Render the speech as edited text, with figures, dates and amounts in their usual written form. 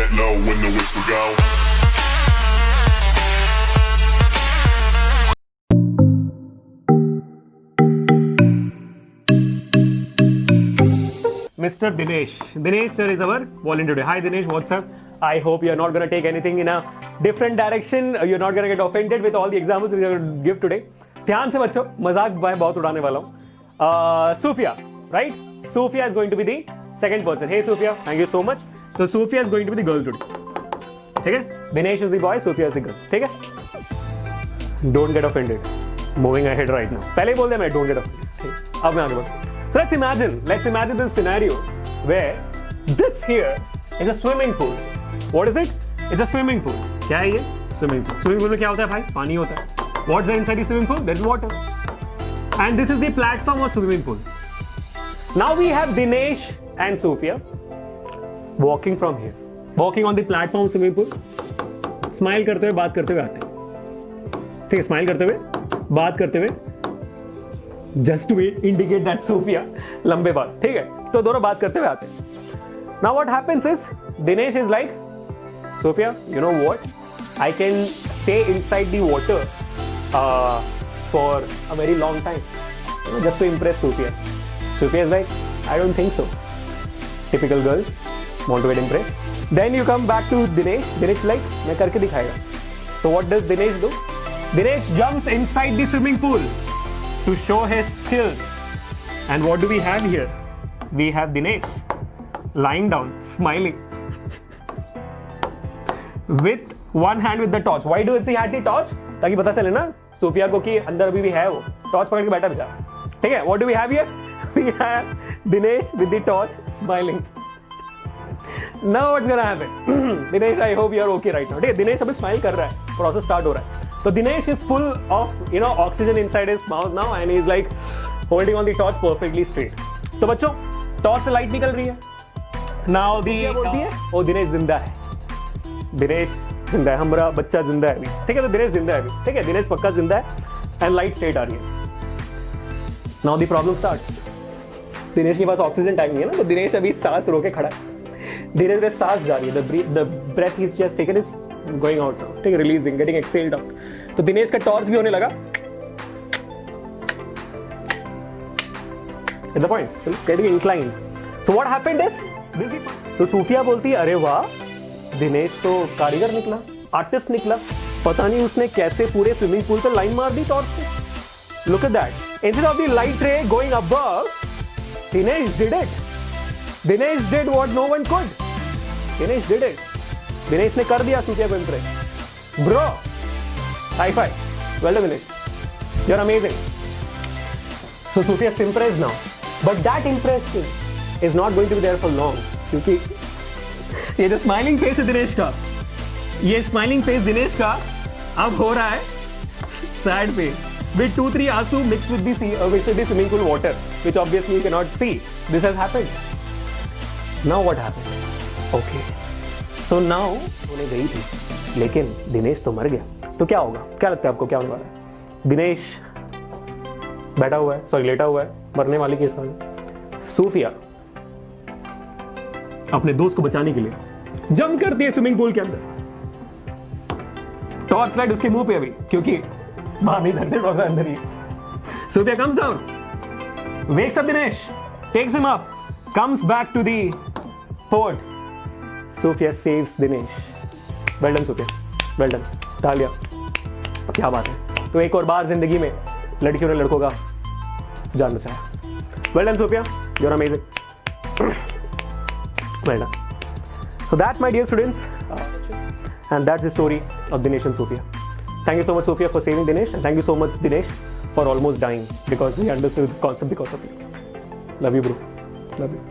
get low when the whistle go. Mr. Dinesh. Dinesh sir is our volunteer today. Hi Dinesh, what's up? I hope you're not going to take anything in a different direction. You're not going to get offended with all the examples we're going to give today. ध्यान से बच्चों, मजाक मैं बहुत उड़ाने वाला हूँ. Sophia, right? Sophia is going to be the second person. Hey Sophia, thank you so much. So Sophia is going to be the girl today. ठीक है? Dinesh is the boy, Sophia is the girl. ठीक है? Don't get offended. Moving ahead right now. पहले ही बोल दिया मैं don't get offended. अब मैं आगे बढ़ता हूँ. So let's imagine this scenario where this here is a swimming pool. What is it? It's a swimming pool. क्या है ये? Swimming pool. Swimming pool में क्या होता है भाई? पानी होता है. What's there inside the swimming pool? There is water. And this is the platform of swimming pool. Now we have Dinesh and Sophia walking from here. Walking on the platform of swimming pool. Smile करते हुए बात करते हुए आते हैं. ठीक है? Smile करते हुए बात करते हुए. Just to indicate that Sophia लंबे बाल. ठीक है? तो दोनों बात करते हुए आते हैं. Now what happens is Dinesh is like, Sophia, you know what? I can stay inside the water for a very long time, you know, just to impress Sophia. Sophia is like, I don't think so. Typical girl, want to get impressed. Then you come back to Dinesh. Dinesh is like, मैं करके दिखाएगा. So what does Dinesh do? Dinesh jumps inside the swimming pool to show his skills. And what do we have here? We have Dinesh lying down, smiling, with one hand with the torch. Why does he have the torch? ताकि पता चले ना Sophia को कि अंदर अभी भी है वो. टॉर्च पकड़ के बैठा बेचारा. ठीक है? What do we have here? We have Dinesh with the torch smiling. Now what's gonna happen? Dinesh, I hope you are okay right now. ठीक है? Dinesh अभी स्माइल कर रहा है. प्रोसेस स्टार्ट हो रहा है. So Dinesh is full of, you know, oxygen inside his mouth now, and he's like holding on the torch perfectly straight. तो बच्चों, टॉर्च से लाइट निकल रही है. Now the क्या बोलती है? ओ दिनेश जिंदा है. दिनेश जिंदा है. हमारा बच्चा जिंदा है अभी. ठीक है? तो दिनेश जिंदा है अभी. ठीक है? दिनेश पक्का जिंदा है. And light straight आ रही है. Now the problem starts. Dinesh के पास ऑक्सीजन टैंक नहीं है ना, तो दिनेश अभी सांस रोके खड़ा है. धीरे धीरे सांस जा रही है. The breath he's just taken is going out now. ठीक है? Releasing, getting exhaled out. तो दिनेश का टॉर्च भी होने लगा. At the point, getting inclined. So what happened is, तो सूफिया बोलती है, अरे वाह, दिनेश तो कारीगर निकला, आर्टिस्ट निकला. पता नहीं उसने कैसे पूरे स्विमिंग पूल पे लाइन मार दी टॉर्च से. Look at that. Instead of the light ray going above, Dinesh did it. Dinesh did what no one could. Dinesh did it. Dinesh ने कर दिया सूफिया को impress. Bro, high five. Well done, Dinesh. You're amazing. So Sophia is impressed now. But that impression is not going to be there for long. क्योंकि ये जो smiling face है दिनेश का, ये स्माइलिंग फेस दिनेश का अब हो रहा है सैड फेस with 2-3 आंसू mixed with the swimming pool water, which obviously you cannot see. This has happened. Now what happened? Okay. So now होने गई थी, लेकिन दिनेश तो मर गया. तो क्या होगा? क्या लगता है आपको क्या होने वाला है? दिनेश बैठा हुआ है, सॉरी लेटा हुआ है, मरने वाली के साथ. सूफिया अपने दोस्त को बचाने के लिए जंप करती है स्विमिंग पूल के अंदर. टॉर्च लाइट उसके मुंह पे अभी, क्योंकि बाहर नहीं सकते, टॉर्च अंदर ही. Sufiya comes down, wakes up Dinesh, takes him up, comes back to the port. Sophia saves Dinesh. Well done Sophia, well done. तालियां. क्या बात है. तो एक और बार जिंदगी में लड़कियों ने लड़कों का जान बचाया. Well done Sophia, you're amazing. Well done. So that, my dear students, and that's the story of Dinesh and Sophia. Thank you so much Sophia for saving Dinesh, and thank you so much Dinesh for almost dying because we understood the concept because of you. Love you bro. Love you.